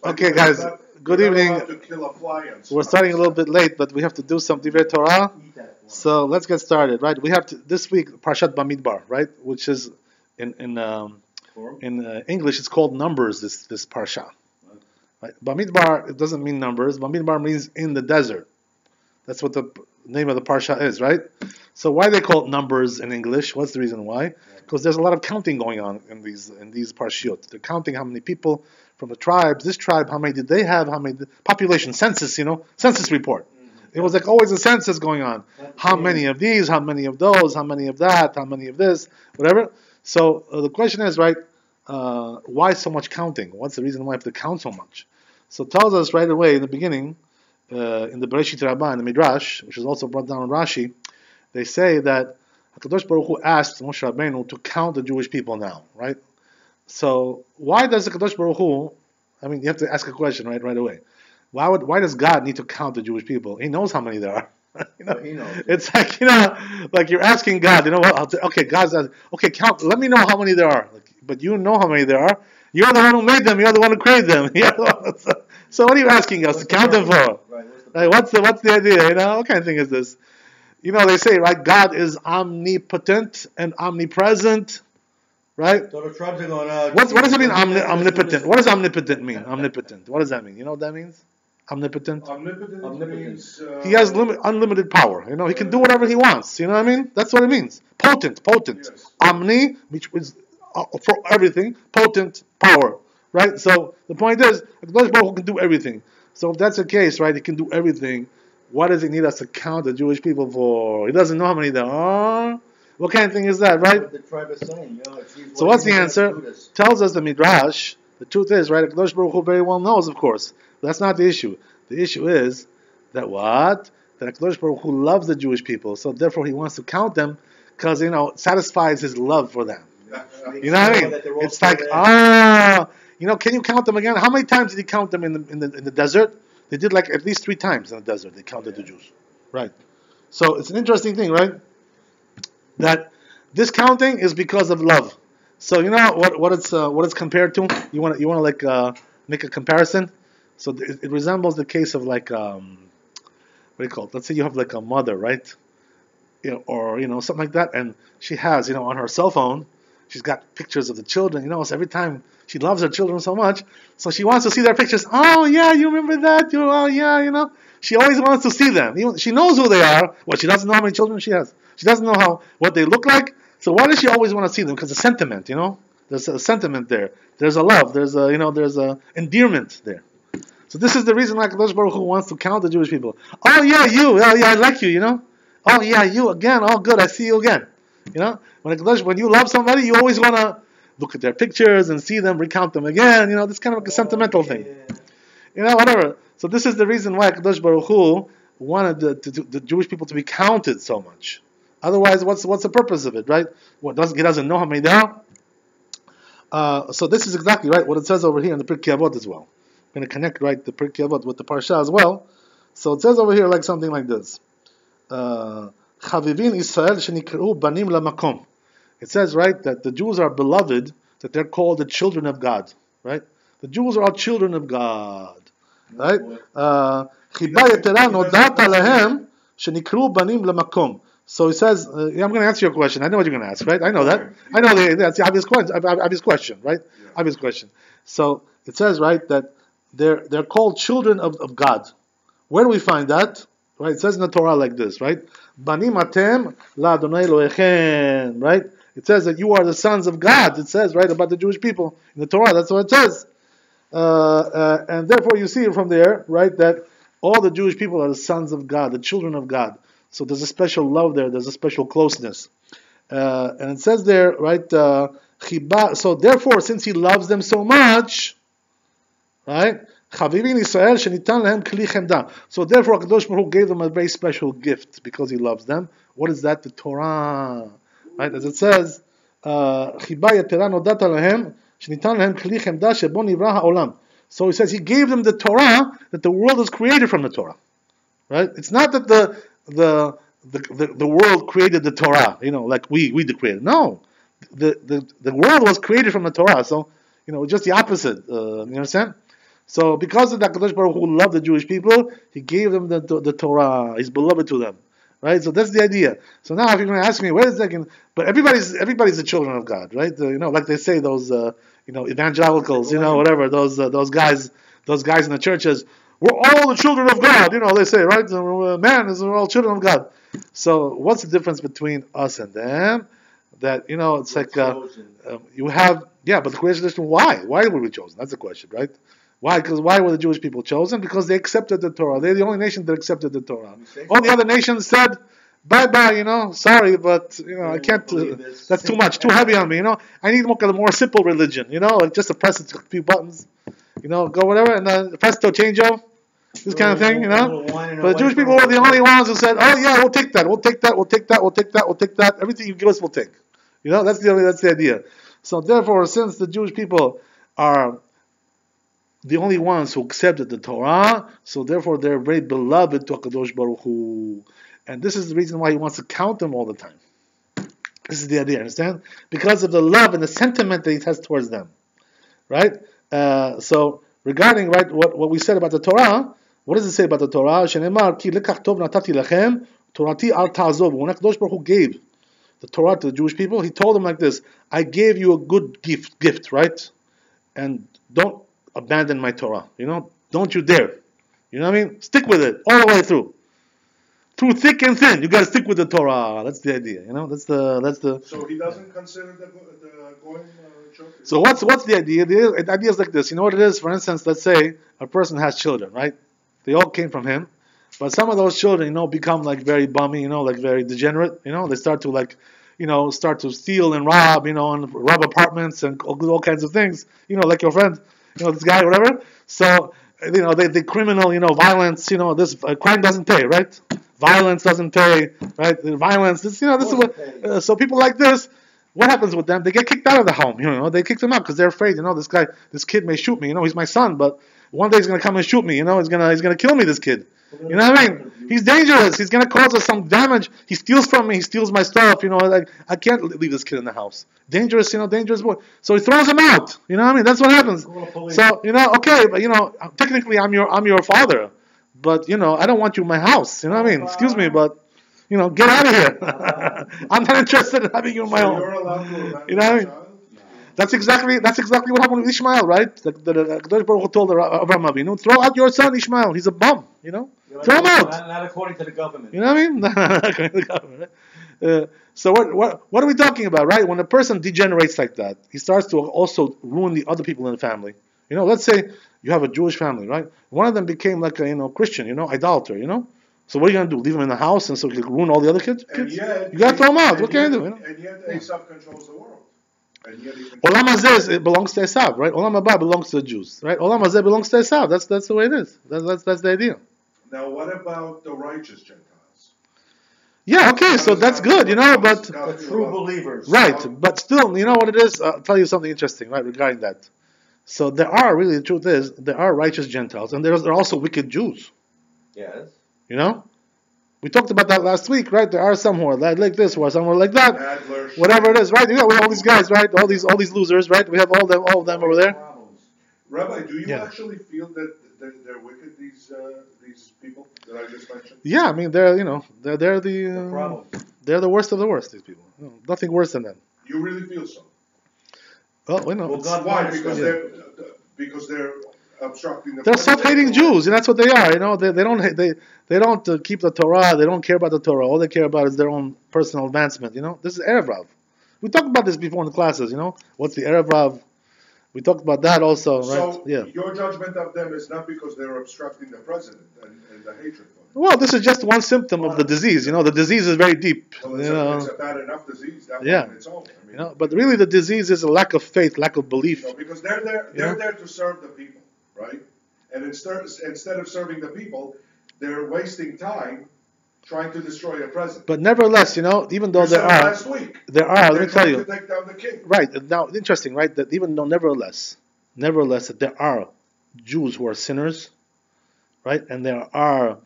Okay, guys, good evening. We're starting a little bit late, but we have to do some Divrei Torah. So let's get started, right? We have to, this week, Parashat Bamidbar, right? Which is, in English, it's called Numbers, this Parsha. Right? Bamidbar, it doesn't mean numbers. Bamidbar means in the desert. That's what the name of the Parsha is, right? So why they call it numbers in English? What's the reason why? Because there's a lot of counting going on in these Parshiot. They're counting how many people from the tribes, this tribe, how many did they have, how many, population, census, census report. It was like always a census going on. How many of these, how many of those, how many of that, how many of this, whatever. So the question is, right, why so much counting? What's the reason why we have to count so much? So it tells us right away in the beginning, in the Bereshit Rabbah, in the Midrash, which is also brought down in Rashi, they say that HaKadosh Baruch Hu asked Moshe Rabbeinu to count the Jewish people now, right? So why does the HaKadosh Baruch Hu, you have to ask a question right away. Why does God need to count the Jewish people? He knows how many there are. He knows. It's like, like you're asking God, okay, God says, okay, count, let me know how many there are. But you know how many there are. You're the one who made them. You're the one who created them. So what are you asking us to count them for? Right, what's the idea? What kind of thing is this? They say, right, God is omnipotent and omnipresent, right? So the tribes are going, what does it mean, omnipotent? What does omnipotent mean? Omnipotent. What does that mean? You know what that means? Omnipotent? Omnipotent means... he has unlimited power. He can do whatever he wants. You know what I mean? That's what it means. Potent. Yes. Omni, which is for everything. Potent, power. Right? So the point is, God can do everything. So if that's the case, right, he can do everything. What does he need us to count the Jewish people for? He doesn't know how many there are. What kind of thing is that, right? What the tribe is saying, so what's the answer? Tells us the Midrash. The truth is, right, HaKadosh Baruch Hu very well knows, of course. That's not the issue. The issue is that what? That HaKadosh Baruch Hu loves the Jewish people, so therefore he wants to count them because, it satisfies his love for them. You know what I mean? It's like, can you count them again? How many times did he count them in the desert? They did like at least 3 times in the desert. They counted the Jews, right? So it's an interesting thing, right? That this counting is because of love. So what it's compared to. You want to make a comparison. So it resembles the case of what do you call it? Let's say you have like a mother, right? Or something like that, and she has on her cell phone. She's got pictures of the children, so every time she loves her children so much, so she wants to see their pictures. Oh yeah, you remember that? Oh yeah, She always wants to see them. She knows who they are. Well, she doesn't know how many children she has. She doesn't know what they look like. So why does she always want to see them? Because the sentiment, there's a sentiment there. There's a love. There's a endearment there. So this is the reason why HaKadosh Baruch Hu wants to count the Jewish people. Oh yeah, you. Oh yeah, I like you. Oh yeah, you again. Oh good, I see you again. When you love somebody, you always want to look at their pictures and see them, recount them again. This kind of like a sentimental thing. Whatever. So this is the reason why HaKadosh Baruch Hu wanted the Jewish people to be counted so much. Otherwise, what's the purpose of it, right? He doesn't know how many there are. So this is exactly right what it says over here in the Pirkeh Avot as well. I'm going to connect the Pirkeh Avot with the Parsha as well. So it says over here something like this. Chavivin Israel shenikru banim lamakom. It says, right, that the Jews are beloved, that they're called the children of God, right? The Jews are all children of God, right? Chiba yetera nodata lahem shenikru banim lamakom. So he says, I'm going to answer your question. I know what you're going to ask, right? I know that. I know that's the obvious question, right? Yeah. Obvious question. So it says, right, that they're called children of God. Where do we find that? Right? It says in the Torah like this, right? Banim atem la Adonai Elohechem, right? It says that you are the sons of God. It says, right, about the Jewish people in the Torah. That's what it says. And therefore you see from there, right, that all the Jewish people are the sons of God, the children of God. So there's a special love there. There's a special closeness. And it says there, right, so therefore, since he loves them so much, right, Chavivin Israel shenitan lehem kli chemda. So therefore, HaKadosh Baruch Hu gave them a very special gift because he loves them. What is that? The Torah. Right? As it says, Chiba yetera nodata lehem shenitan lehem kli chemda shebo nivra ha'olam. So he says he gave them the Torah, that the world was created from the Torah. Right? It's not that the world created the Torah, like we created. No. The world was created from the Torah. So just the opposite. You understand? So because of that, Kadosh Baruch Hu loved the Jewish people, He gave them the Torah. He's beloved to them, right? So that's the idea. So now, if you're going to ask me, wait a second, but everybody's the children of God, right? Like they say those, evangelicals, whatever, those guys in the churches. We're all the children of God, they say, right? We're all children of God. So what's the difference between us and them? That, it's like you have, but the question is why? Why were we chosen? That's the question, right? Why? Because why were the Jewish people chosen? Because they accepted the Torah. They're the only nation that accepted the Torah. All the other nations said, bye-bye, sorry, but, I can't, that's too much, too heavy on me, I need a more simple religion, like just to press a few buttons, go whatever, and then presto changeo, this kind of thing, But the Jewish people were the only ones who said, oh yeah, we'll take that, everything you give us, we'll take. That's the idea. So therefore, since the Jewish people are the only ones who accepted the Torah, so therefore they're very beloved to HaKadosh Baruch Hu. And this is the reason why He wants to count them all the time. This is the idea, understand? Because of the love and the sentiment that He has towards them. Right? So regarding what we said about the Torah, what does it say about the Torah? Shenemar ki lekach tov natati lachem, Torati al ta'azov. When HaKadosh Baruch Hu gave the Torah to the Jewish people, He told them like this: I gave you a good gift, right? And don't abandon my Torah. Don't you dare. You know what I mean? Stick with it all the way through. Through thick and thin, you got to stick with the Torah. That's the idea. That's the. So He doesn't consider the Goyim children. So what's the idea? The idea is like this. You know what it is? For instance, let's say a person has children, right? They all came from him, but some of those children, become like very bummy, like very degenerate. They start to start to steal and rob, and rob apartments and do all kinds of things. Like your friend, this guy, whatever. So they criminal, violence. This crime doesn't pay, right? Violence doesn't pay, right? Violence, this is what. So people like this, what happens with them? They get kicked out of the home. They kick them out because they're afraid. This kid may shoot me. He's my son, but one day he's gonna come and shoot me. He's gonna kill me. This kid. You know what I mean? He's dangerous. He's gonna cause us some damage. He steals from me. He steals my stuff. I can't leave this kid in the house. Dangerous. Dangerous boy. So he throws him out. You know what I mean? That's what happens. So okay, but technically I'm your father. But, I don't want you in my house. You know what I mean? Excuse me, but, get out of here. I'm not interested in having you in my home. You're allowed to You know what I mean? That's exactly what happened with Ishmael, right? The Kadosh Baruch Hu told Avraham Avinu, throw out your son Ishmael. He's a bum, Throw him out. Not according to the government. You know what I mean? Not according to the government, right? So what are we talking about, right? When a person degenerates like that, he starts to also ruin the other people in the family. Let's say you have a Jewish family, right? One of them became like a Christian, idolater, So what are you going to do? Leave him in the house and so you ruin all the other kids? Yet, you got to throw him out. What can I do? And yet Esav controls the world. And yet Olam Hazeh, it belongs to Esav, right? Olam Haba belongs to the Jews, right? Olam Hazeh belongs to Esav. That's the way it is. That's the idea. Now what about the righteous Gentiles? Yeah, okay, so that's good, but... The true believers. Right, but still, you know what it is? I'll tell you something interesting, right, regarding that. So the truth is, there are righteous Gentiles, and there are also wicked Jews. Yes. We talked about that last week, right? There are some who are like this, who are some who are like that. Adler, whatever it is, right? We have all these guys, right? All these losers, right? We have all of them over there. Rabbi, do you actually feel that they're wicked? These people that I just mentioned. Yeah, I mean they're they're the worst of the worst. These people, nothing worse than them. You really feel so? Well, Why? Because they're obstructing the. They're self-hating Jews, and that's what they are. They don't keep the Torah. They don't care about the Torah. All they care about is their own personal advancement. This is Erev Rav. We talked about this before in the classes. What's the Erev Rav? We talked about that also, right? So yeah. Your judgment of them is not because they're obstructing the president and the hatred for him. Well, this is just one symptom of the disease. The disease is very deep. Well, it's a bad enough disease. That yeah. On its own. But really, the disease is a lack of faith, lack of belief. Because they're there to serve the people, right? And instead of serving the people, they're wasting time trying to destroy a president. But nevertheless, even though last week, let me tell you. To take down the king. Right. Now, interesting, right? That even though nevertheless, that there are Jews who are sinners, right? And there are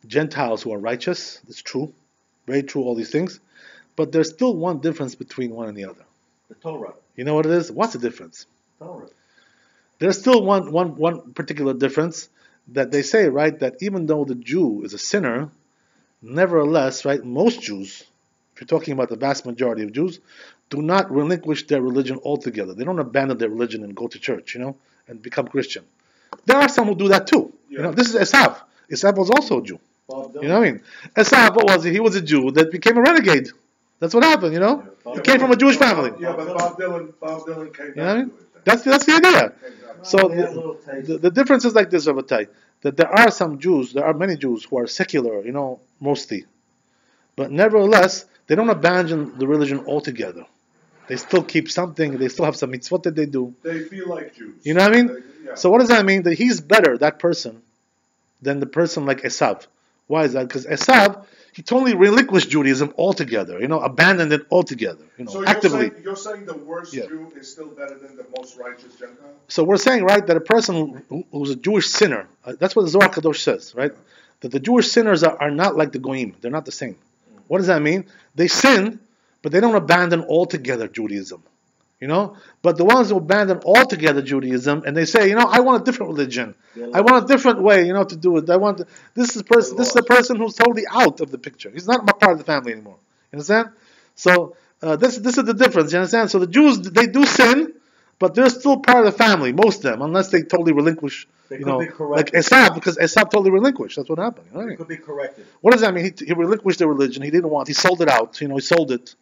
Gentiles who are righteous. That's true. Very true, all these things. But there's still one difference between one and the other. The Torah. You know what it is? What's the difference? Torah. There's still one particular difference that they say, right, that even though the Jew is a sinner, nevertheless, right, most Jews, if you're talking about the vast majority of Jews, do not relinquish their religion altogether. They don't abandon their religion and go to church, and become Christian. There are some who do that too. Yeah. This is Esav. Esav was also a Jew. Bob Dylan. You know what I mean? Esav, what was he? He was a Jew that became a renegade. That's what happened, He came from a Jewish family. Yeah, but Bob Dylan came You know what I back mean? to it. That's the idea. So They had a little taste. the difference is like this, Rabbi, that there are many Jews who are secular, mostly. But nevertheless, they don't abandon the religion altogether. They still keep something, they still have some mitzvot that they do. They feel like Jews. You know what I mean? Yeah. So what does that mean? That he's better, that person, than the person like Esav. Why is that? Because Esav, he totally relinquished Judaism altogether, abandoned it altogether, So actively. you're saying the worst Yeah. Jew is still better than the most righteous Gentile? So we're saying, right, that a person who's a Jewish sinner, that's what the Zohar Kadosh says, right? That the Jewish sinners are not like the Goyim. They're not the same. What does that mean? They sin, but they don't abandon altogether Judaism. But the ones who abandon altogether Judaism and they say, I want a different religion. I want a different way, to do it. This is a person who's totally out of the picture. He's not part of the family anymore. You understand? So this is the difference. You understand? So the Jews, they do sin, but they're still part of the family, most of them, unless they totally relinquish. They could be Like corrected. Esav, because Esav totally relinquished. That's what happened. You know what I It mean? could be corrected. What does that mean? He relinquished the religion. He didn't want. He sold it out. He sold it.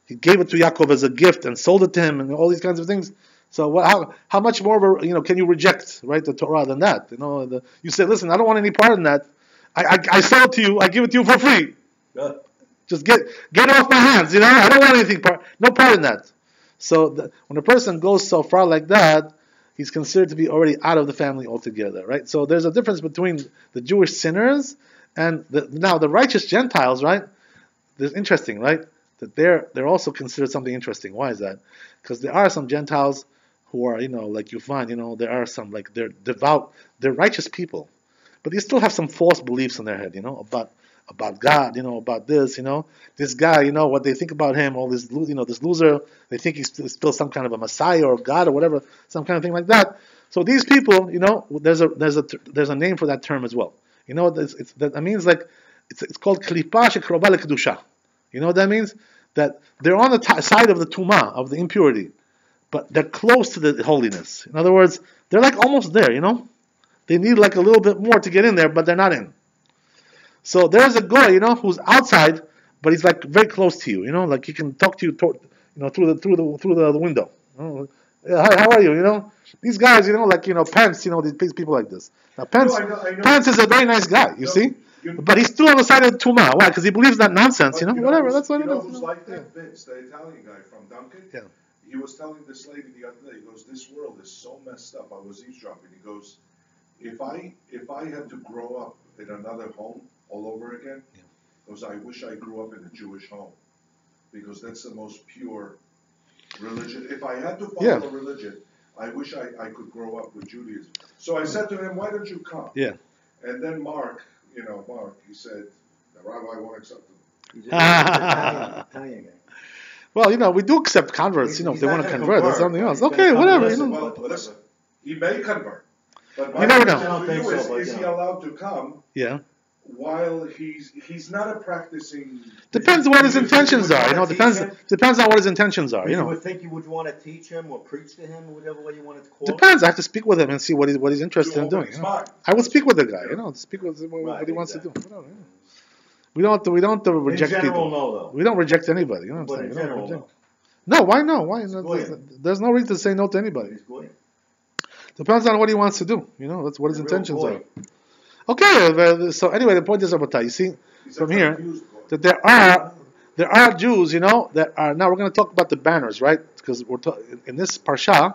He gave it to Yaakov as a gift and sold it to him, and all these kinds of things. So how much more of a, can you reject, right, the Torah than that? You say, listen, I don't want any part in that. I sell it to you. I give it to you for free. Yeah. Just get it off my hands. I don't want anything no part in that. So when a person goes so far like that, he's considered to be already out of the family altogether, right? So there's a difference between the Jewish sinners and now the righteous Gentiles, right? There's interesting, right? That they're also considered something interesting. Why is that? Because there are some Gentiles who are, like you find, there are some, like, they're devout, they're righteous people, but they still have some false beliefs in their head, about God, about this, this guy, what they think about him, all this, this loser, they think he's still some kind of a Messiah or God or whatever, some kind of thing like that. So these people, there's a name for that term as well. That means, like, it's called klipa shekroba lekdusha. You know what that means? That they're on the side of the tumah, of the impurity, but they're close to the holiness. In other words, they're like almost there, They need like a little bit more to get in there, but they're not in. So there's a guy, who's outside, but he's like very close to you, like he can talk to you, through the window. Yeah, how are you? These guys, like Pence, these people like this. Now Pence, No, I know. Pence is a very nice guy, you see. But he's still on the side of the Tumah. Why? Because he believes that nonsense, whatever. That's what it is. Who's like that? Vince, the Italian guy from Duncan. Yeah. He was telling this lady the other day. He goes, "This world is so messed up." I was eavesdropping. He goes, "If I had to grow up in another home all over again, goes, I wish I grew up in a Jewish home, because that's the most pure religion. If I had to follow a religion, I wish I could grow up with Judaism." So I said to him, "Why don't you come?" Yeah. And then Mark, he said, "The rabbi won't accept him." He's Italian guy. Well, we do accept converts, if He's they not want to gonna convert. That's convert. something else. He's gonna Okay, come whatever. listen, Listen, he may convert. But You never know. question I don't to you think so, but, is he allowed to come Yeah. while he's not a practicing? Depends what his intentions are. wanna Depends teach him? depends on what his intentions are. You would think you would want to teach him or preach to him, or whatever way you wanted to call Depends. I have to speak with him and see what he's interested in doing. It's fine. I would speak with the guy. Speak with what Right, he wants exactly. to do. Whatever, We don't reject In general, people. no, though. We don't reject anybody. You know what But I'm in saying? general, no. No, why no? Why? No, Goyim. there's no reason to say no to anybody. He's good. Depends on what he wants to do. That's what his Real intentions goy. are. Okay. So anyway, the point is, Rabbi, you see He's from a here confused boy. that there are Jews, that are now we're going to talk about the banners, right? Because in this parsha,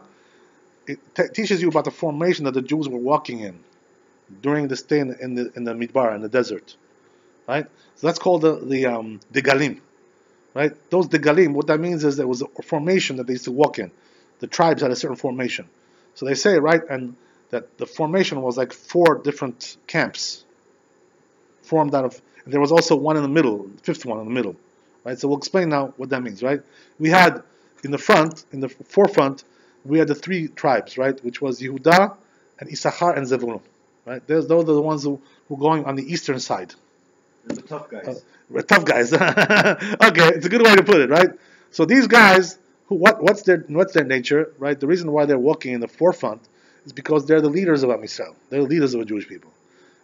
it teaches you about the formation that the Jews were walking in during the stay in the Midbar, in the desert, right? So that's called the Degalim, right? Those Degalim, what that means is there was a formation that they used to walk in. The tribes had a certain formation. So they say, right, and that the formation was like 4 different camps formed out of, and there was also one in the middle, the 5th one in the middle, right? So we'll explain now what that means, right? We had in the forefront, we had the three tribes, right? Which was Yehuda and Issachar and Zevulun, right? Those are the ones who were going on the eastern side. The tough guys. Tough guys. Okay, it's a good way to put it, right? So these guys, what's their nature, right? The reason why they're walking in the forefront is because they're the leaders of Am Yisrael. They're the leaders of the Jewish people,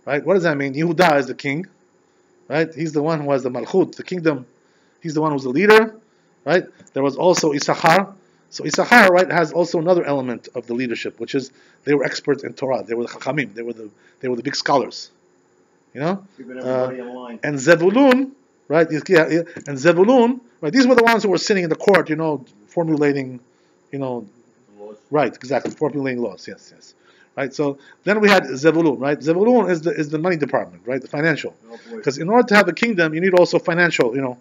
right? What does that mean? Yehuda is the king, right? He's the one who has the malchut, the kingdom. He's the one who's the leader, right? There was also Issachar. So Issachar, right, has also another element of the leadership, which is they were experts in Torah. They were the chachamim. They were the big scholars. You know, Keeping everybody in line. and Zevulun, right? And Zevulun, right? These were the ones who were sitting in the court, you know, formulating, you know, Laws. right? Exactly, formulating laws. Yes. Right. So then we had Zevulun, right? Zevulun is the money department, right? The financial, Oh, boy. because in order to have a kingdom, you need also financial, you know,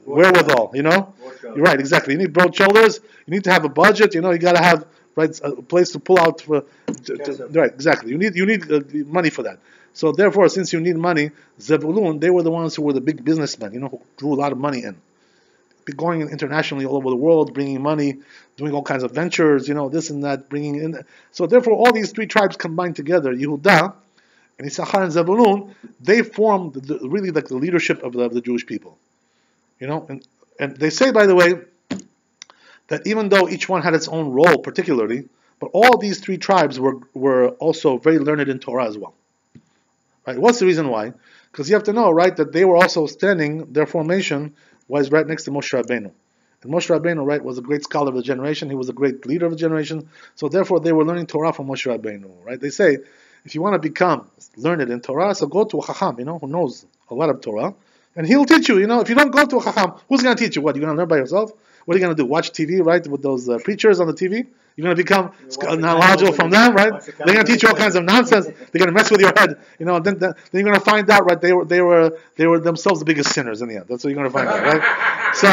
wherewithal. You know, you're right. Exactly. You need broad shoulders. You need to have a budget. You know, you got to have right a place to pull out for. Right. Exactly. You need money for that. So therefore, since you need money, Zevulun, they were the ones who were the big businessmen, you know, who drew a lot of money in. Going internationally all over the world, bringing money, doing all kinds of ventures, you know, this and that, bringing in. So therefore, all these three tribes combined together, Yehuda and Issachar and Zevulun, they formed really like the leadership of the Jewish people. You know, and they say, by the way, that even though each one had its own role particularly, but all these three tribes were also very learned in Torah as well. Right? What's the reason why? Because you have to know, right, that they were also standing, their formation was right next to Moshe Rabbeinu. And Moshe Rabbeinu, right, was a great scholar of the generation. He was a great leader of the generation. So therefore, they were learning Torah from Moshe Rabbeinu, right? They say, if you want to become learned in Torah, so go to a Chacham, you know, who knows a lot of Torah, and he'll teach you, you know. If you don't go to a Chacham, who's going to teach you? What, you're going to learn by yourself? What are you going to do? Watch TV, right, with those preachers on the TV? You're going to become knowledgeable from them, right? They're going to teach you all kinds of nonsense. They're going to mess with your head, you know. Then you're going to find out, right? They were themselves the biggest sinners in the end. That's what you're going to find out, right? So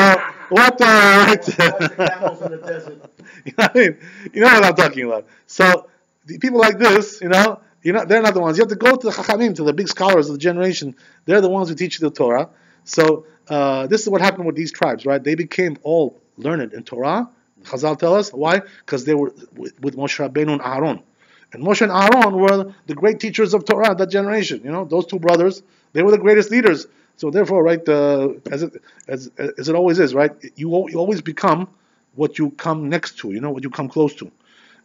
what? Right? Watch the camels in the desert. You know what I mean? You know what I'm talking about. So the people like this, you know, they're not the ones. You have to go to the Chachamim, to the big scholars of the generation. They're the ones who teach you the Torah. So this is what happened with these tribes, right? They became all learned in Torah. Chazal tell us why? Because they were with Moshe Rabbeinu and Aaron, and Moshe and Aaron were the great teachers of Torah that generation. You know, those two brothers, they were the greatest leaders. So therefore, right, as it always is, right, you always become what you come next to. You know, what you come close to.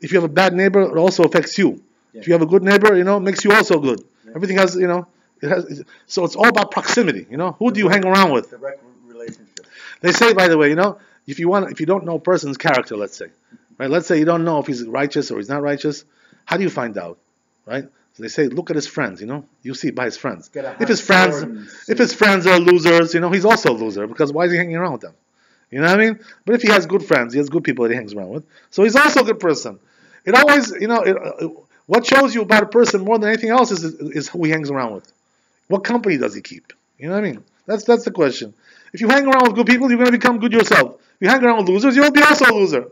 If you have a bad neighbor, it also affects you. Yeah. If you have a good neighbor, you know, it makes you also good. Yeah. Everything has, you know, so it's all about proximity. You know, who do you hang around with? Direct relationship. They say, by the way, you know, if you don't know a person's character, let's say, right? Let's say you don't know if he's righteous or he's not righteous. How do you find out, right? So they say, look at his friends. You know, you see by his friends. If his friends are losers, you know, he's also a loser because why is he hanging around with them? You know what I mean? But if he has good friends, he has good people that he hangs around with, so he's also a good person. It always, you know, what shows you about a person more than anything else is who he hangs around with. What company does he keep? You know what I mean? That's the question. If you hang around with good people, you're going to become good yourself. If you hang around with losers, you'll be also a loser.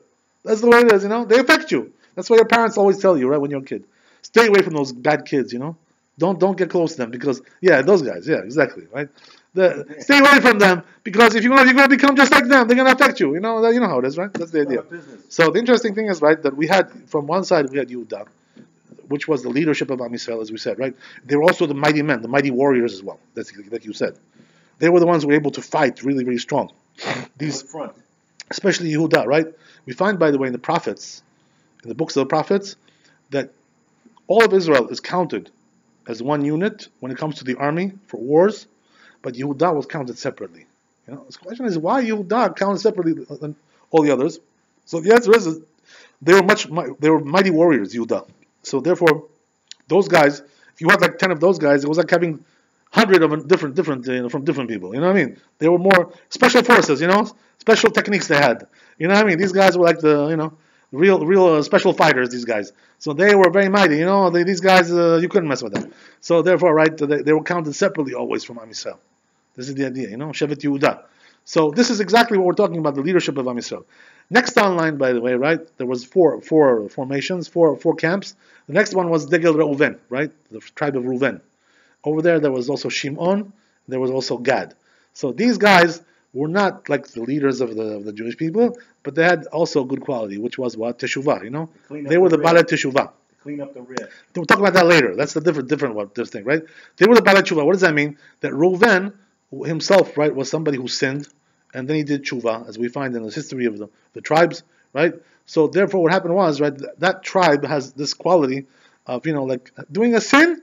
That's the way it is, you know. They affect you. That's why your parents always tell you, right, when you're a kid. Stay away from those bad kids, you know. Don't get close to them because, yeah, those guys, yeah, exactly, right. Stay away from them because if you're going to become just like them, they're going to affect you. You know how it is, right? That's the idea. So the interesting thing is, right, that we had from one side we had Yehuda, which was the leadership of Am Yisrael, as we said, right. They were also the mighty men, the mighty warriors as well. That's like you said. They were the ones who were able to fight really, really strong. These, especially Yehuda, right? We find, by the way, in the prophets, in the books of the prophets, that all of Israel is counted as one unit when it comes to the army for wars, but Yehuda was counted separately. You know, the question is why Yehuda counted separately than all the others. So the answer is they were mighty warriors, Yehuda. So therefore, those guys, if you had like 10 of those guys, it was like having 100 of them different, from different people. You know what I mean? They were more special forces. You know, special techniques they had. You know what I mean? These guys were like the, you know, real special fighters. These guys. So they were very mighty. You know, these guys you couldn't mess with them. So therefore, right, they were counted separately always from Am Yisrael. This is the idea. You know, Shevet Yehuda. So this is exactly what we're talking about, the leadership of Am Yisrael. Next online, by the way, right, there was four formations, four camps. The next one was Degel Reuven, right, the tribe of Reuven. Over there was also Shimon, there was also Gad. So these guys were not like the leaders of the Jewish people, but they had also good quality, which was what? Teshuvah, They were the Balei Teshuvah. Clean up the rear. We'll talk about that later. That's the different this thing, right? They were the Balei Teshuvah. What does that mean? That Reuven himself, right, was somebody who sinned, and then he did Teshuvah, as we find in the history of the tribes, right? So therefore, what happened was, right, that tribe has this quality of, like doing a sin,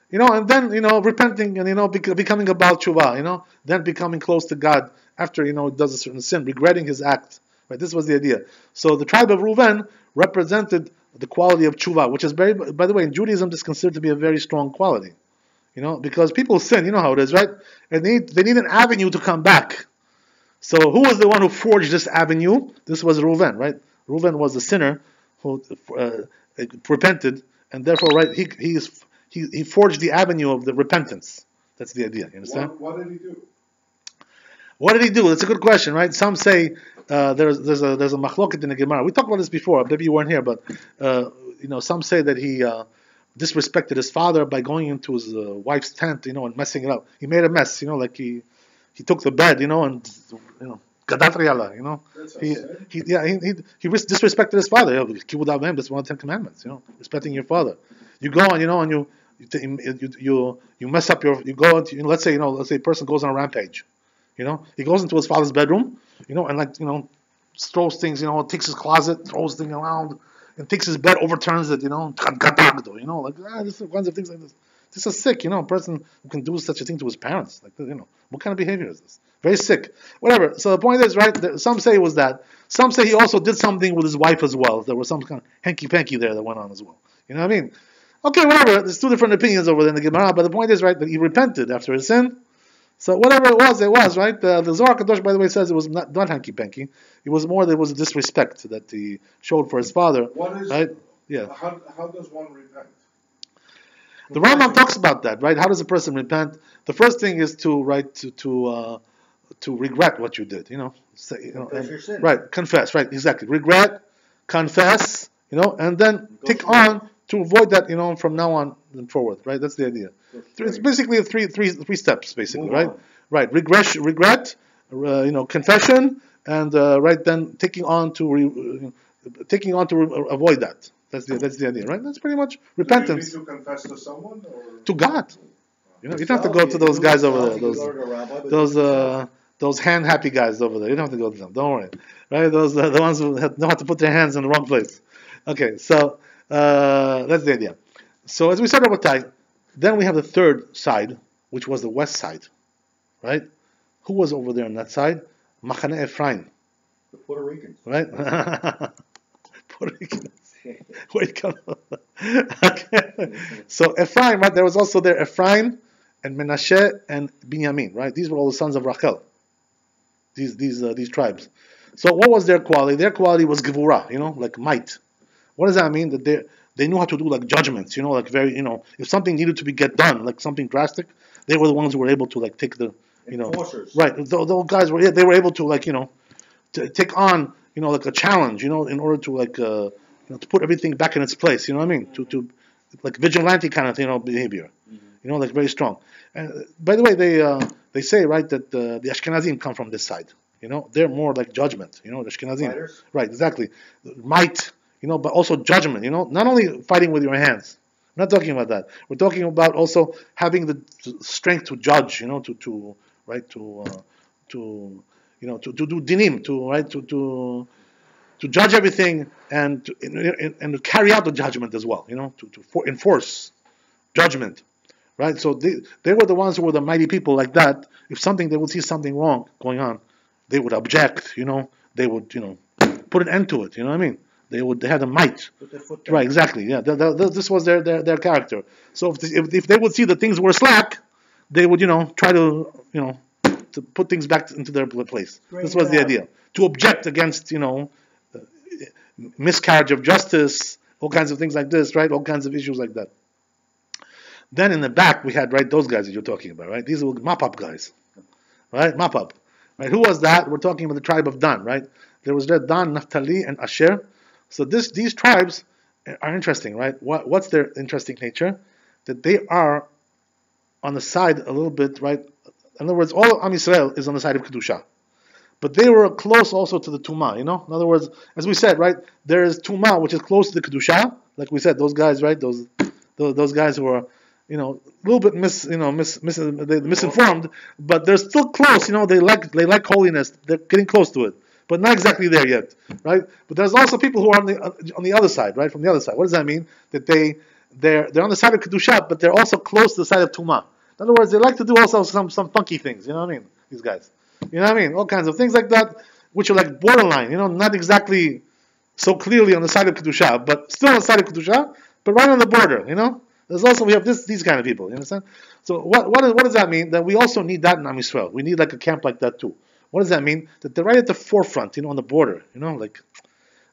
and then, repenting and, becoming a Baal Tshuva, then becoming close to God after, it does a certain sin, regretting his act, right? This was the idea. So the tribe of Reuven represented the quality of Tshuva, which is by the way, in Judaism, this is considered to be a very strong quality, because people sin, you know how it is, right? And they need an avenue to come back. So who was the one who forged this avenue? This was Reuven, right? Reuven was a sinner who repented, and therefore, right, he forged the avenue of the repentance. That's the idea. You understand? What did he do? What did he do? That's a good question, right? Some say there's a machloket in the Gemara. We talked about this before. Maybe you weren't here, but some say that he disrespected his father by going into his wife's tent, and messing it up. He made a mess, like he took the bed, and Gadat he disrespected his father. That's one of the 10 commandments, respecting your father. You go on, and you mess up you go into, let's say a person goes on a rampage, he goes into his father's bedroom, and throws things, takes his closet, throws things around, and takes his bed, overturns it, this kinds of things like this. This is sick, a person who can do such a thing to his parents, what kind of behavior is this? Very sick. Whatever. So the point is, right, some say it was that. Some say he also did something with his wife as well. There was some kind of hanky-panky there that went on as well. You know what I mean? Okay, whatever. There's two different opinions over there in the Gemara, but the point is, right, that he repented after his sin. So whatever it was, right? The Zohar Kadosh, by the way, says it was not hanky-panky. It was more, there was a disrespect that he showed for his father. Right? Yeah. How does one repent? The Rambam talks about that, right? How does a person repent? The first thing is to regret what you did, say, Confess your sin. Right? Confess, right? Exactly. Regret, confess, and then take on to avoid that, from now on and forward, right? That's the idea. It's basically three steps, basically, right? Right. Regret, confession, and right then taking on to avoid that. That's the idea, right? That's pretty much repentance. Do you need to confess to someone or to God? You don't have to go to those guys over there. Those hand happy guys over there. You don't have to go to them. Don't worry, right? Those the ones who know how to put their hands in the wrong place. Okay, so that's the idea. So as we said, Rabotai, then we have the third side, which was the west side, right? Who was over there on that side? Machane Ephraim. The Puerto Ricans. Right? Puerto Ricans. Where you come from? Okay. So Ephraim, right? There was also there Ephraim and Menashe and Binyamin, right? These were all the sons of Rachel. These tribes. So what was their quality? Their quality was gevura, like might. What does that mean? That they knew how to do like judgments, like very, if something needed to get done, like something drastic, they were the ones who were able to like take the, Enforcers. right? Those guys were, they were able to like, to take on, like a challenge, in order to like, to put everything back in its place. You know what I mean? To like vigilante kind of behavior. Mm-hmm. Like very strong. And by the way, they say, right, that the Ashkenazim come from this side. They're more like judgment. The Ashkenazim. Fighters? Right, exactly. Might. But also judgment. Not only fighting with your hands. We're not talking about that. We're talking about also having the strength to judge. To do dinim. To judge everything and to carry out the judgment as well. To enforce judgment. Right, so they were the ones who were the mighty people like that. If they would see something wrong going on, they would object. They would put an end to it. You know what I mean? They had a might. Put their foot down. Right, exactly. Yeah, this was their character. So if they would see that things were slack, they would try to to put things back into their place. This was the idea, to object against miscarriage of justice, all kinds of things like this, right? All kinds of issues like that. Then in the back we had those guys that you're talking about, right? These were mop-up guys, right? Mop-up, right? Who was that? We're talking about the tribe of Dan, right? There was Dan, Naphtali, and Asher. So these tribes are interesting, right? What's their interesting nature? That they are on the side a little bit, right? In other words, all of Am Yisrael is on the side of Kedusha. but they were close also to the Tumah, In other words, as we said, right, there is Tumah, which is close to the Kedusha, like we said, those guys, right, those guys who are, a little bit misinformed, but they're still close, they like holiness, they're getting close to it, but not exactly there yet, right? But there's also people who are on the other side, right, from the other side. What does that mean? That they're on the side of Kedusha, but they're also close to the side of Tumah. In other words, they like to do also some funky things, you know what I mean? These guys. You know what I mean? All kinds of things like that, which are like borderline, not exactly so clearly on the side of Kedusha, but still on the side of Kedusha, but right on the border, There's also, we have these kind of people, you understand? So what does that mean? That we also need that in Am Yisrael. We need like a camp like that too. What does that mean? That they're right at the forefront, on the border, like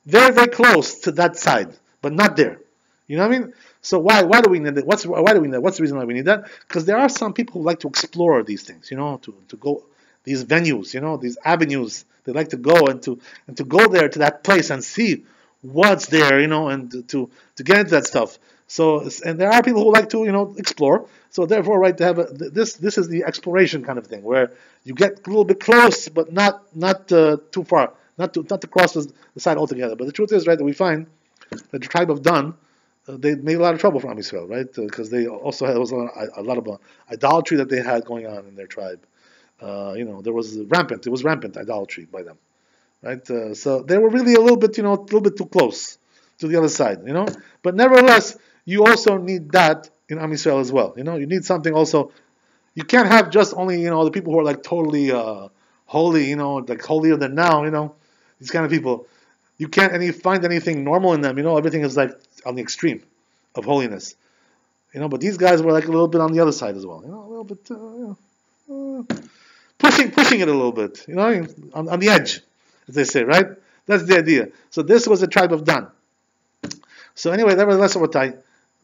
very, very close to that side, but not there. You know what I mean? So why do we need that? Why do we need that? What's the reason why we need that? Because there are some people who like to explore these things, to go these venues, these avenues. They like to go and to go there to that place and see what's there, and to get into that stuff. So, and there are people who like to, explore. So therefore, right, to have this is the exploration kind of thing where you get a little bit close, but not too far, not to cross the side altogether. But the truth is, right, that we find that the tribe of Dan, they made a lot of trouble for Am Yisrael, right? Because they also had a lot of idolatry that they had going on in their tribe. There was rampant. It was rampant idolatry by them, right? So they were really a little bit too close to the other side, But nevertheless, you also need that in Am Yisrael as well. You need something also. You can't have just only the people who are like totally holy, like holier than now, these kind of people. You can't find anything normal in them. Everything is like on the extreme of holiness. But these guys were like a little bit on the other side as well. A little bit, pushing it a little bit. On the edge, as they say, right? That's the idea. So this was the tribe of Dan. So anyway, nevertheless,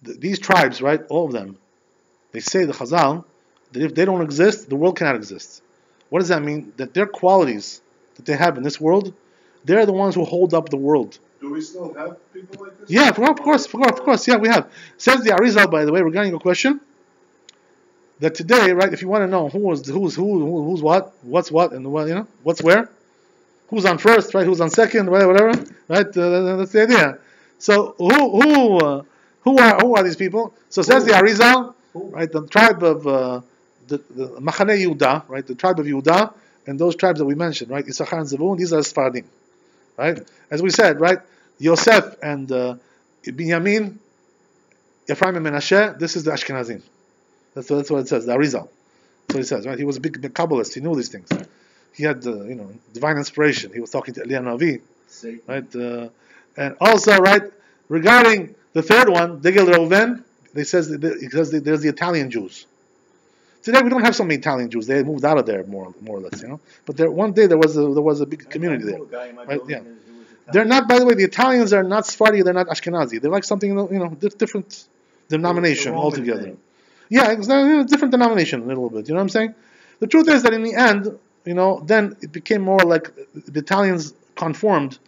these tribes, right? All of them, they say the Chazal that if they don't exist, the world cannot exist. What does that mean? That their qualities that they have in this world, they're the ones who hold up the world. Do we still have people like this? Yeah, of course. Yeah, we have. Says the Arizal, by the way, regarding your question, that today, right? If you want to know who's what, what's what, and what, what's where, who's on first, right? Who's on second, whatever, right? That's the idea. So who are these people? So says the Arizal, right? The tribe of the Machane Yehuda, right? The tribe of Yehuda, and those tribes that we mentioned, right? Issachar and Zevulun, these are Sfaradim, right? As we said, right? Yosef and Binyamin, Ephraim and Menashe, this is the Ashkenazim. That's what it says. The Arizal. That's what it says, right? He was a big Kabbalist. He knew these things. He had divine inspiration. He was talking to Eliyahu Navi, right? And also, right, regarding the third one, Degel Reuven, they says because there's the Italian Jews. Today we don't have so many Italian Jews. They moved out of there more or less, But one day there was a big community there, right? Yeah. They're not, by the way, the Italians are not Sephardi. They're not Ashkenazi. They're like something, different denomination altogether. Thing. Yeah, it's a different denomination a little bit. You know what I'm saying? The truth is that in the end, then it became more like the Italians conformed,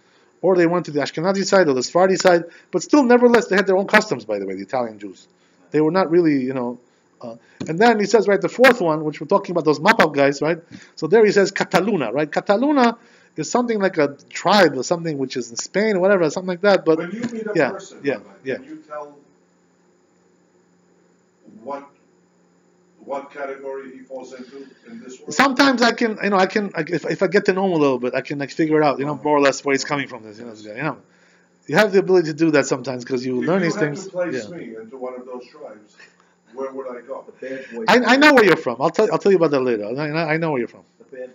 or they went to the Ashkenazi side or the Sephardi side, but still, nevertheless, they had their own customs, by the way, the Italian Jews. They were not really, and then he says, right, the fourth one, which we're talking about, those Mapal guys, right? So there he says Cataluna, right? Cataluna is something like a tribe or something which is in Spain or whatever, something like that. But when you meet a person, can you tell what category he falls into in this world? Sometimes I can, if I get to know him a little bit, I can figure it out, more or less where he's coming from. This, you have the ability to do that sometimes because you learn these things. If you had to place me into one of those tribes, where would I go? I know where you're from. I'll tell you about that later. I know where you're from. The bad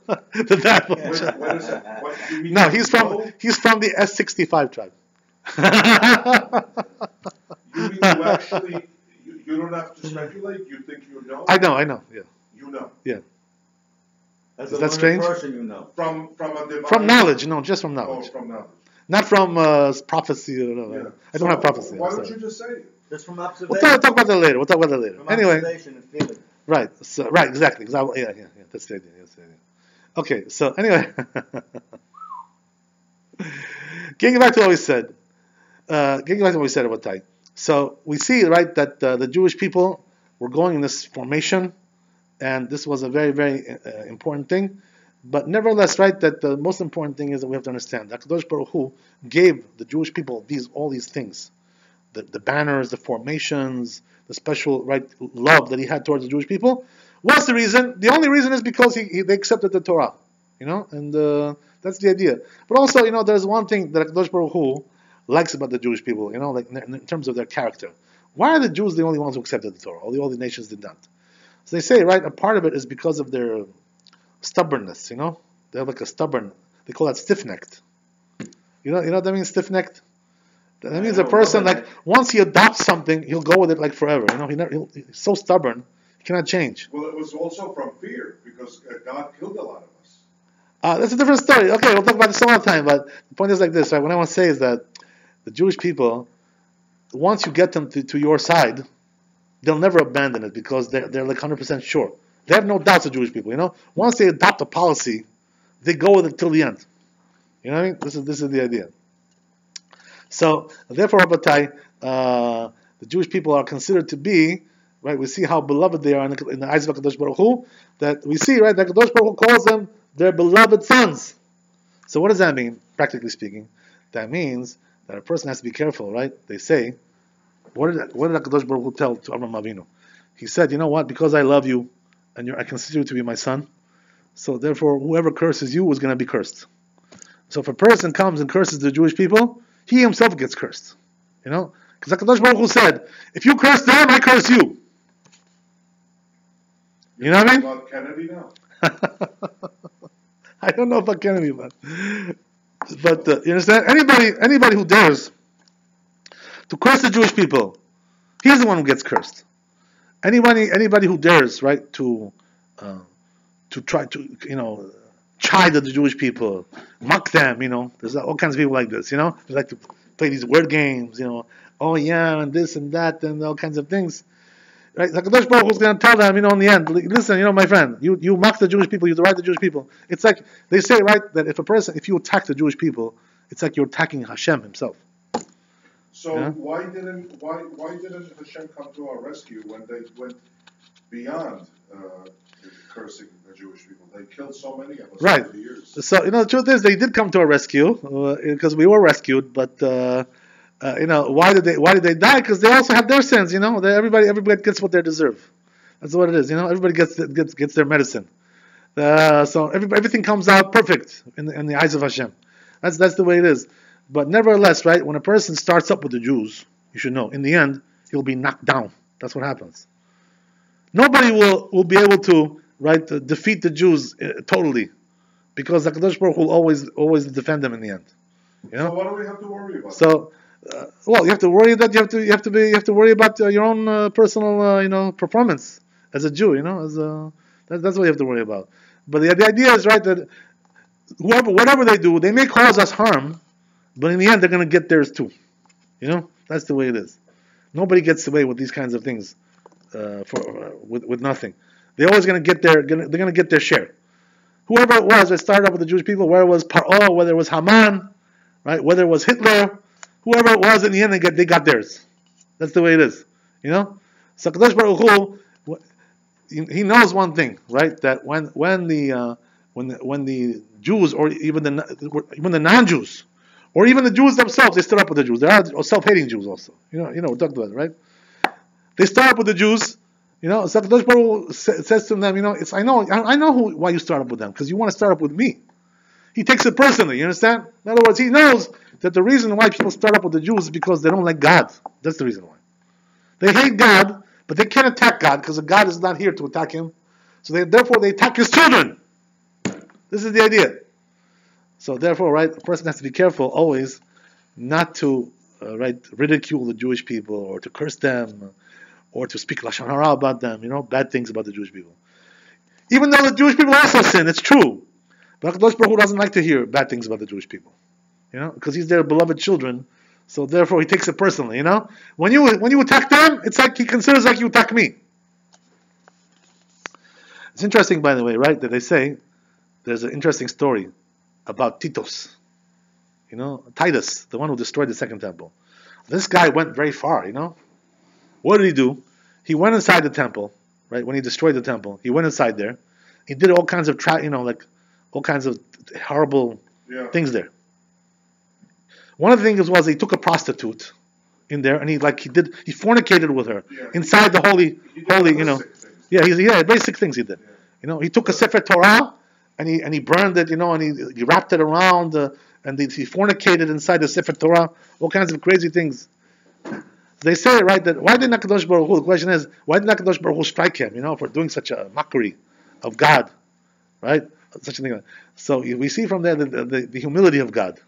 boy. The bad boy. What is that? What, do you mean no, he's from the S65 tribe. You mean you actually? You don't have to speculate. You think you know? I know. Yeah. You know. Yeah. As is that strange? Person From a divine. From knowledge, no, just from knowledge. Oh, from knowledge. Not from prophecy. Yeah. I don't have prophecy. Why don't you just say it? Just from observation. We'll talk about that later. From Anyway. observation and feeling. Right. So, right. Exactly. Yeah. That's the idea. Okay. So anyway, getting back to what we said. About Tai. So we see, right, that the Jewish people were going in this formation, and this was a very, very important thing. But nevertheless, right, that the most important thing is that we have to understand that Kadosh Baruch Hu gave the Jewish people all these things, the banners, the formations, the special love that he had towards the Jewish people. What's the reason? The only reason is because they accepted the Torah, and that's the idea. But also, there's one thing that Kadosh Baruch Hu likes about the Jewish people, like in terms of their character. Why are the Jews the only ones who accepted the Torah? All the nations did not. So they say, right, a part of it is because of their stubbornness, They have like a stubborn, they call that stiff-necked. You know what that means, stiff-necked? That means a person, once he adopts something, he'll go with it forever. He's so stubborn, he cannot change. Well, it was also from fear, because God killed a lot of us. That's a different story. Okay, we'll talk about this some other time, but the point is like this, right? What I want to say is that the Jewish people, once you get them to your side, they'll never abandon it, because they're like 100% sure. They have no doubts of Jewish people, Once they adopt a policy, they go with it till the end. You know what I mean? This is the idea. So, therefore, Rabbatai, the Jewish people are considered to be, right, we see how beloved they are in the eyes of HaKadosh Baruch Hu, that we see, right, that HaKadosh Baruch Hu calls them their beloved sons. So what does that mean, practically speaking? That means that a person has to be careful, right? They say, what did HaKadosh Baruch Hu tell to Avraham Avinu? He said, you know what, because I love you, and I consider you to be my son, so therefore whoever curses you is going to be cursed. So if a person comes and curses the Jewish people, he himself gets cursed. Because HaKadosh Baruch Hu said, if you curse them, I curse you. You know what I mean? About Kennedy now. I don't know about Kennedy, but you understand? Anybody who dares to curse the Jewish people, he's the one who gets cursed. Anybody who dares, right, to try to, chide at the Jewish people, mock them, there's all kinds of people like this, they like to play these word games, oh yeah, and this and that, and all kinds of things, right? HaKadosh Baruch Hu is going to tell them, in the end, listen, my friend, you mock the Jewish people, you deride the Jewish people. It's like, they say, right, that if you attack the Jewish people, it's like you're attacking Hashem himself. So why didn't Hashem come to our rescue when they went beyond cursing the Jewish people? They killed so many of us over the years. So the truth is they did come to our rescue because we were rescued. But why did they die? Because they also have their sins. Everybody gets what they deserve. That's what it is. Everybody gets their medicine. So everything comes out perfect in the eyes of Hashem. That's the way it is. But nevertheless, right, when a person starts up with the Jews, you should know, in the end, he'll be knocked down. That's what happens. Nobody will be able to, right, defeat the Jews totally, because HaKadosh Baruch Hu will always defend them in the end. So what do we have to worry about? So, you have to worry that you have to worry about your own personal, performance as a Jew. That's what you have to worry about. But the idea is, right, that whatever they do, they may cause us harm, but in the end, they're going to get theirs too. That's the way it is. Nobody gets away with these kinds of things with nothing. They're always going to get they're going to get their share. Whoever it was that started up with the Jewish people, whether it was Paro, whether it was Haman, right, whether it was Hitler, whoever it was, in the end they got theirs. That's the way it is. So Kadosh Baruch Hu, he knows one thing, right? That when the Jews, or even the non-Jews, or even the Jews themselves, they stood up with the Jews. There are self-hating Jews also. We talked about it, right? They start up with the Jews. So Kadosh Baruch Hu says to them, I know why you start up with them, because you want to start up with me. He takes it personally. You understand? In other words, he knows that the reason why people start up with the Jews is because they don't like God. That's the reason why. They hate God, but they can't attack God because God is not here to attack him. So therefore they attack his children. This is the idea. So therefore, right, a person has to be careful always not to ridicule the Jewish people, or to curse them, or to speak lashon hara about them, bad things about the Jewish people. Even though the Jewish people also sin, it's true. But HaKadosh Baruch Hu doesn't like to hear bad things about the Jewish people, because he's their beloved children. So therefore, he takes it personally. When you attack them, it's like he considers like you attack me. It's interesting, by the way, right, that they say there's an interesting story about Titus. Titus, the one who destroyed the second temple. This guy went very far. What did he do? He went inside the temple, right? When he destroyed the temple, he went inside there. He did all kinds of all kinds of horrible Yeah. things there. One of the things was he took a prostitute in there, and he fornicated with her Yeah. inside the holy, He did holy, other sick things. yeah, basic things he did. Yeah. He took a Sefer Torah and he burned it, and he wrapped it around, and he fornicated inside the Sefer Torah, all kinds of crazy things. They say, right, that why didn't HaKadosh Baruch Hu, the question is, why didn't HaKadosh Baruch Hu strike him, for doing such a mockery of God, right? Such a thing. So we see from there the humility of God.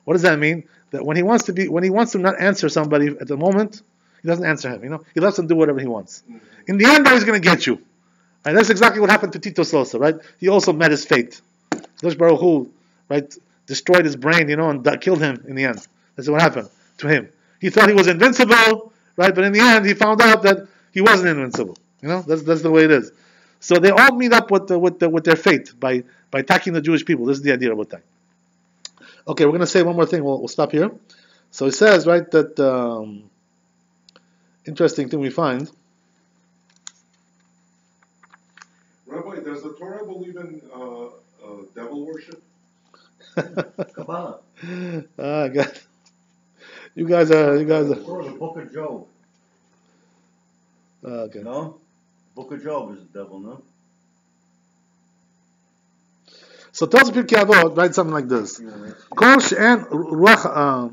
What does that mean? That when he wants to not answer somebody at the moment, he doesn't answer him. He lets him do whatever he wants. In the end, though, he's going to get you. And that's exactly what happened to Titus also, right? He also met his fate. HaKadosh Baruch Hu, right, destroyed his brain, and killed him in the end. That's what happened to him. He thought he was invincible, right? But in the end, he found out that he wasn't invincible. That's the way it is. So they all meet up with their fate by attacking the Jewish people. This is the idea of what time. Okay, we're going to say one more thing. We'll stop here. So it says, right, that interesting thing we find. Rabbi, does the Torah believe in devil worship? Kabbalah. God. You guys are. Or the Book of Job. Okay. No? Book of Job is the devil, no? So tells Pirkei Avot, write something like this. Kol she'en ruach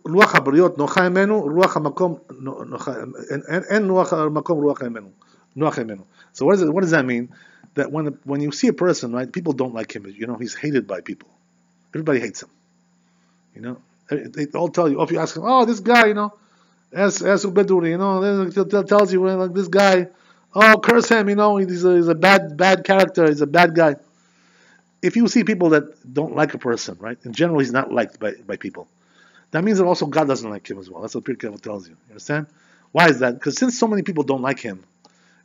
רוח הבריות נוחה ממנו, רוח המקום אין רוח המקום רוח ממנו, נוח ממנו. So what does that mean? That when you see a person, right, people don't like him. He's hated by people. Everybody hates him. They all tell you. If you ask him, oh, this guy, as Ubeduri, tells you, like, this guy, oh, curse him, he's a bad character. He's a bad guy. If you see people that don't like a person, right, in general, he's not liked by people. That means that also God doesn't like him as well. That's what Pirkei Avot tells you. You understand? Why is that? Because since so many people don't like him,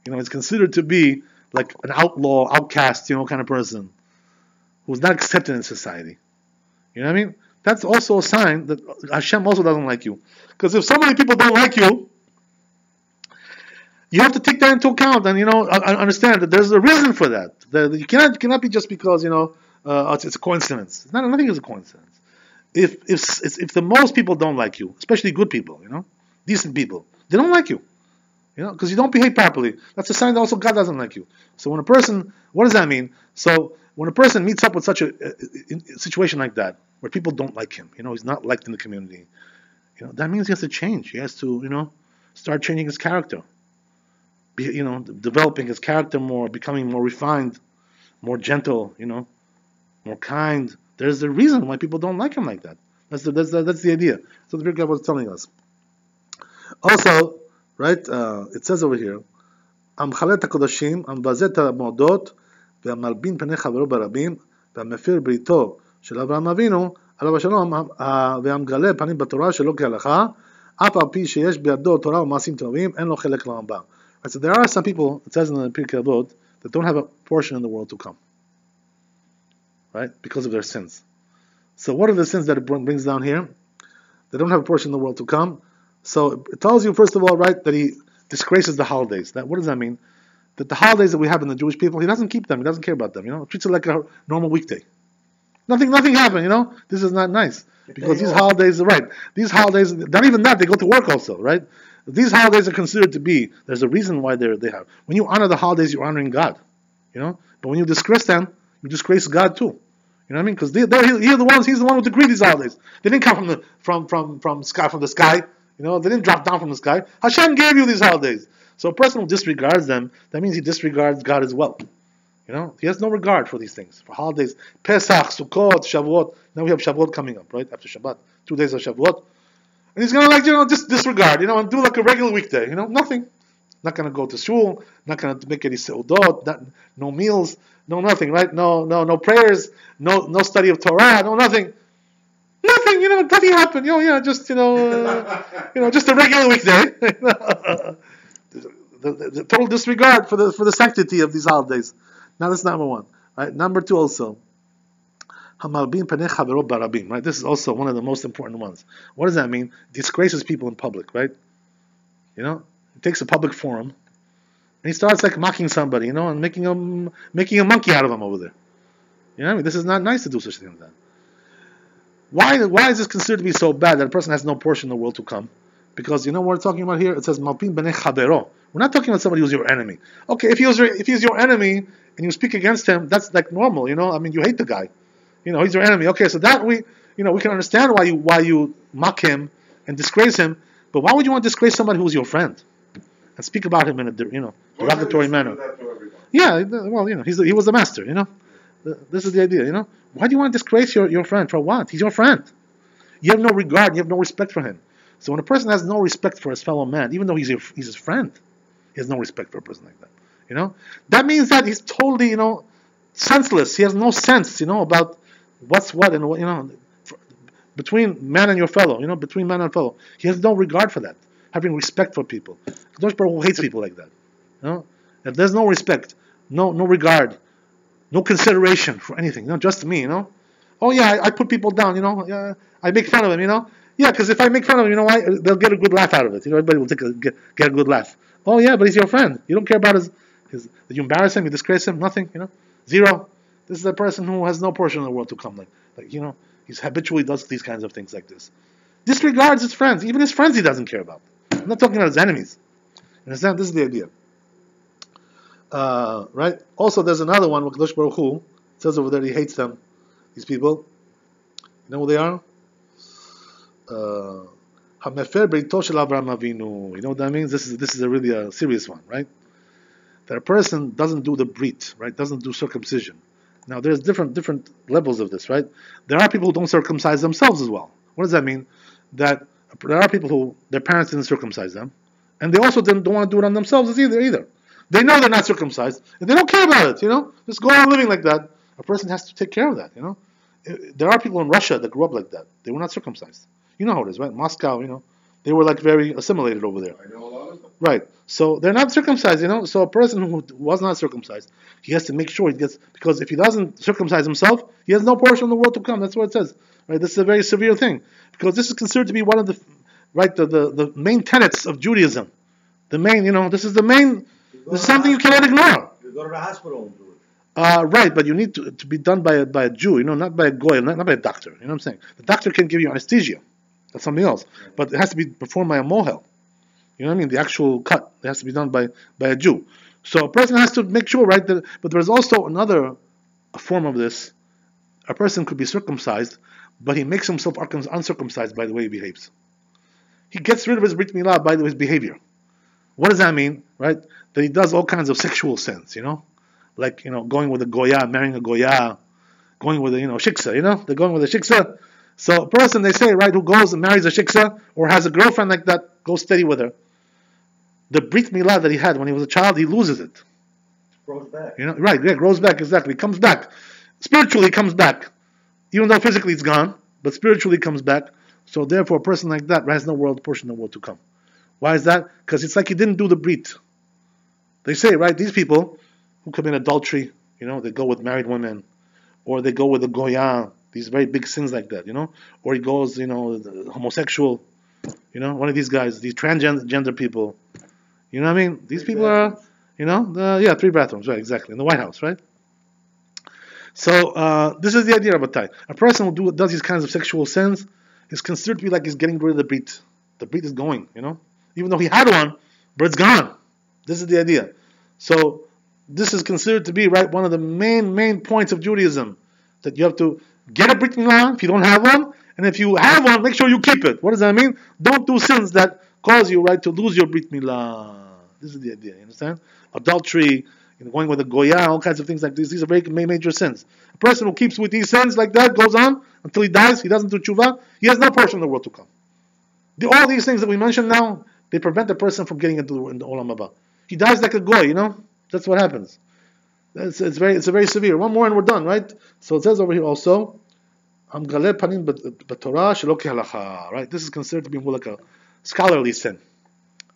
he's considered to be like an outlaw, outcast, kind of person who's not accepted in society. You know what I mean? That's also a sign that Hashem also doesn't like you. Because if so many people don't like you, you have to take that into account and understand that there's a reason for that. That you cannot be just because it's a coincidence. Nothing is a coincidence. If the most people don't like you, especially good people, decent people, they don't like you, because you don't behave properly. That's a sign that also God doesn't like you. So when a person, what does that mean? So when a person meets up with such a situation like that, where people don't like him, he's not liked in the community, that means he has to change. He has to, start changing his character, developing his character more, becoming more refined, more gentle, more kind. There's a reason why people don't like him like that. That's the idea. So the Pirkei was telling us. Also, right, it says over here, המחלל את הקודשים, המבזה את המועדות, והמלבין פני חברו ברבים, והמפר בריתו של אברהם אבינו, עליו השלום, והמגלה פנים בתורה שלא כהלכה, אף על פי שיש בידו תורה ומעשים טובים, אין לו חלק לעולם הבא. So there are some people, it says in the Pirkei Avot, that don't have a portion in the world to come. Right? Because of their sins. So what are the sins that it brings down here? They don't have a portion in the world to come. So it tells you, first of all, right, that he disgraces the holidays. What does that mean? That the holidays that we have in the Jewish people, he doesn't keep them. He doesn't care about them. He treats it like a normal weekday. Nothing happened. This is not nice. Because these holidays are right. These holidays, not even that, they go to work also, right? These holidays are considered to be, there's a reason why they have. When you honor the holidays, you're honoring God. But when you disgrace them, you disgrace God too. You know what I mean? Because he's the one who decreed these holidays. They didn't come from the sky. They didn't drop down from the sky. Hashem gave you these holidays. So a person who disregards them, that means he disregards God as well. He has no regard for these things, for holidays. Pesach, Sukkot, Shavuot. Now we have Shavuot coming up, right? After Shabbat. 2 days of Shavuot. And he's going to just disregard, and do like a regular weekday. Nothing. Not going to go to shul, not going to make any seudot, no meals, no nothing, right? No prayers, no study of Torah, no nothing. Nothing, nothing happened. Just just a regular weekday. the total disregard for the sanctity of these holidays. Now that's number one. Right? Number two also. Hamalbin panei chavero barabim. Right? This is also one of the most important ones. What does that mean? Disgraces people in public, right? He takes a public forum and he starts like mocking somebody, and making a monkey out of him over there. You know what I mean? This is not nice to do such a thing like that. Why is this considered to be so bad that a person has no portion in the world to come? Because you know what we're talking about here? It says Malpin b'nei chavero. We're not talking about somebody who's your enemy. Okay, if he's your enemy and you speak against him, that's like normal, I mean, you hate the guy. He's your enemy. Okay, so that we can understand why you mock him and disgrace him, but why would you want to disgrace somebody who's your friend and speak about him in a derogatory manner? Yeah, well, he was the master. This is the idea. Why do you want to disgrace your friend? For what? He's your friend. You have no regard. You have no respect for him. So when a person has no respect for his fellow man, even though he's his friend, he has no respect for a person like that. That means that he's totally senseless. He has no sense about what's what and what between man and your fellow. Between man and fellow, he has no regard for that. Having respect for people. Kadosh Baruch Hu hates people like that. If there's no respect, no regard, no consideration for anything. Just me. Oh yeah, I put people down. Yeah, I make fun of them. Yeah, because if I make fun of him, why? They'll get a good laugh out of it. Everybody will get a good laugh. Oh yeah, but he's your friend. You don't care about his. Did you embarrass him? You disgrace him? Nothing. Zero. This is a person who has no portion in the world to come. Like he's habitually does these kinds of things like this. Disregards his friends. Even his friends he doesn't care about. I'm not talking about his enemies. You understand? This is the idea. Right? Also, there's another one. Kadosh Baruch Hu says over there he hates them. These people. You know who they are? Hamefer Beito Shel Avraham Avinu. You know what that means? This is a really serious one, right? That a person doesn't do the brit, right? Doesn't do circumcision. Now there's different levels of this, right? There are people who don't circumcise themselves as well. What does that mean? That there are people who their parents didn't circumcise them, and they also don't want to do it on themselves either. They know they're not circumcised, and they don't care about it. Just go on living like that. A person has to take care of that. There are people in Russia that grew up like that. They were not circumcised. You know how it is, right? Moscow, they were like very assimilated over there. I know a lot of them. Right. So they're not circumcised, So a person who was not circumcised, he has to make sure he gets, because if he doesn't circumcise himself, he has no portion in the world to come. That's what it says. Right? This is a very severe thing. Because this is considered to be one of the main tenets of Judaism. The main, this is something you cannot ignore. You go to the hospital and do it. Right, but you need to be done by a Jew, not by a goy, not by a doctor. You know what I'm saying? The doctor can give you anesthesia. That's something else. But it has to be performed by a mohel. You know what I mean? The actual cut. It has to be done by a Jew. So a person has to make sure, right? But there's also another form of this. A person could be circumcised, but he makes himself uncircumcised by the way he behaves. He gets rid of his brit milah by his behavior. What does that mean? Right? That he does all kinds of sexual sins, Like, going with a goya, marrying a goya, going with a, shiksa, They're going with a shiksa. So a person, they say, right, who goes and marries a shiksa or has a girlfriend like that, goes steady with her. The brit milah that he had when he was a child, he loses it. Grows back. Right, yeah, grows back, exactly. Comes back. Spiritually comes back. Even though physically it's gone, but spiritually comes back. So therefore, a person like that has no portion in the world to come. Why is that? Because it's like he didn't do the brit. They say, right, these people who commit adultery, they go with married women, or they go with a goya, these very big sins like that, or he goes, homosexual, one of these guys, these transgender people, you know what I mean? These people are, 3 bathrooms, right, exactly, in the White House, right? So this is the idea of a tie. A person who does these kinds of sexual sins is considered to be like he's getting rid of the brit. The brit is going, even though he had one, but it's gone. This is the idea. So this is considered to be, right, one of the main points of Judaism, that you have to get a brit milah if you don't have one, and if you have one, make sure you keep it. What does that mean? Don't do sins that cause you, right, to lose your brit milah. This is the idea. You understand? Adultery, going with a goya, all kinds of things like this. These are very major sins. A person who keeps with these sins like that goes on until he dies. He doesn't do tshuva. He has no portion in the world to come. All these things that we mentioned now, they prevent the person from getting into the olam haba. He dies like a goy. That's what happens. It's very severe. One more and we're done, right? So it says over here also, right? This is considered to be more like a scholarly sin.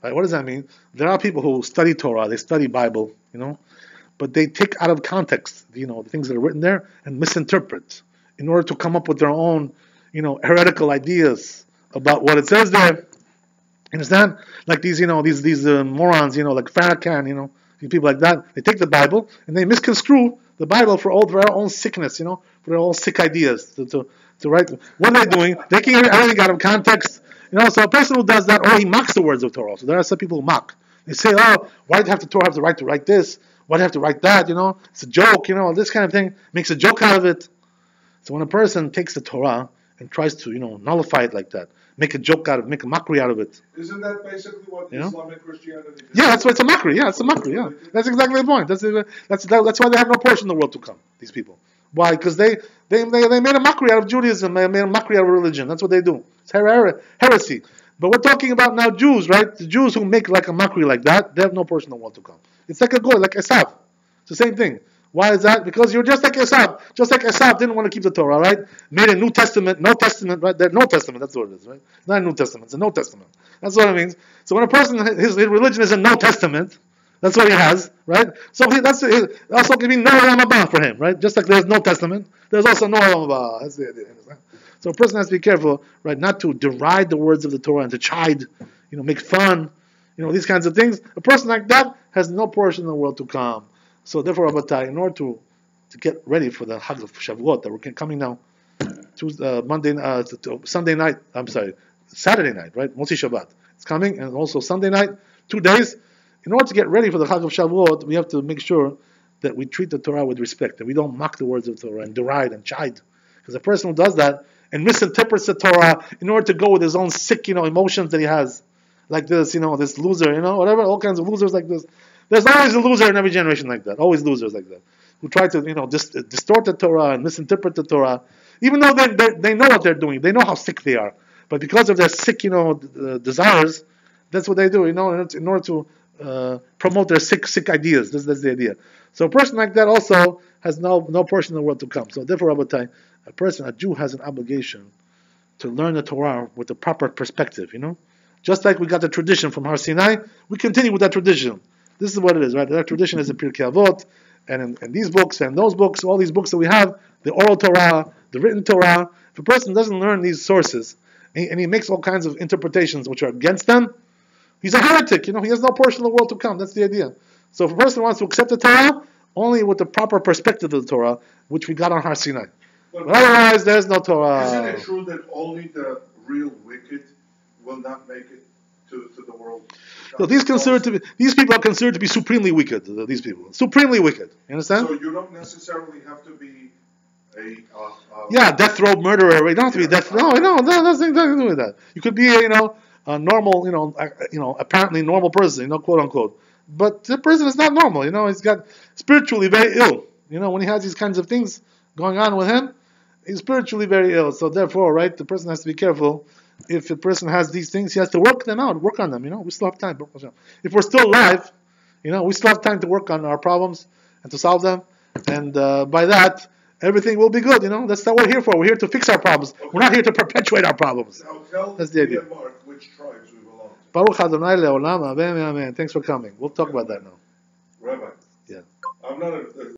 Right? What does that mean? There are people who study Torah, they study Bible, but they take out of context, the things that are written there and misinterpret in order to come up with their own, heretical ideas about what it says there. Understand? Like these, these morons, like Farrakhan, People like that, they take the Bible and they misconstrue the Bible for their own sickness, for their own sick ideas. To write, what are they doing? Taking everything out of context. So a person who does that, he mocks the words of Torah. So there are some people who mock. They say, why do Torah have the right to write this? Why do you have to write that? It's a joke, this kind of thing. Makes a joke out of it. So when a person takes the Torah and tries to, nullify it like that, make a joke out of it, make a mockery out of it. Isn't that basically what Islamic Christianity is? Yeah, that's why it's a mockery. Yeah, it's a mockery. Yeah, that's exactly the point. That's why they have no portion in the world to come. These people. Why? Because they made a mockery out of Judaism. They made a mockery out of religion. That's what they do. It's heresy. But we're talking about now Jews, right? The Jews who make like a mockery like that, they have no portion in the world to come. It's like a goy, like Esav. It's the same thing. Why is that? Because you're just like Esav. Just like Esav didn't want to keep the Torah, right? Made a New Testament, no Testament, right? No Testament, that's what it is, right? It's not a New Testament, it's a No Testament. That's what it means. So when a person, his religion is a No Testament, that's what he has, right? So that's also going to be no Olam Haba for him, right? Just like there's no Testament, there's also no Olam Haba. That's the idea. So a person has to be careful, right? Not to deride the words of the Torah and to chide, make fun, these kinds of things. A person like that has no portion in the world to come. So therefore, Rabbi, in order to get ready for the Chag of Shavuot that we're coming now, Sunday night. I'm sorry, Saturday night, right? Motzi Shabbat. It's coming, and also Sunday night, 2 days. In order to get ready for the Chag of Shavuot, we have to make sure that we treat the Torah with respect, that we don't mock the words of the Torah and deride and chide. Because a person who does that and misinterprets the Torah in order to go with his own sick, emotions that he has, like this, this loser, whatever, all kinds of losers like this. There's always a loser in every generation like that. Always losers like that, who try to, distort the Torah and misinterpret the Torah, even though they know what they're doing. They know how sick they are, but because of their sick, desires, that's what they do, in order to promote their sick ideas. That's the idea. So a person like that also has no portion in the world to come. So therefore, Rabbi, a Jew has an obligation to learn the Torah with the proper perspective. Just like we got the tradition from Har Sinai, we continue with that tradition. This is what it is, right? That tradition is in Pirkei Avot, and in these books and those books, all these books that we have, the oral Torah, the written Torah. If a person doesn't learn these sources, and he makes all kinds of interpretations which are against them, he's a heretic. He has no portion of the world to come. That's the idea. So if a person wants to accept the Torah, only with the proper perspective of the Torah, which we got on Har Sinai. But otherwise, there's no Torah. Isn't it true that only the real wicked will not make it to the world? So these people are considered to be supremely wicked. These people, supremely wicked. You understand? So you don't necessarily have to be death row murderer. You don't have to be death. No, that's nothing to do with that. You could be a normal, apparently normal person, quote unquote. But the person is not normal. He's got spiritually very ill. When he has these kinds of things going on with him, he's spiritually very ill. So therefore, right, the person has to be careful. If a person has these things, he has to work them out, work on them. We still have time. If we're still alive, we still have time to work on our problems and to solve them. And by that, everything will be good. That's what we're here for. We're here to fix our problems. Okay. We're not here to perpetuate our problems. Now tell That's the idea. Mark which tribes we belong to. Baruch Adonai le'olam, amen, amen. Thanks for coming. We'll talk about that now. Rabbi. Yeah. I'm not a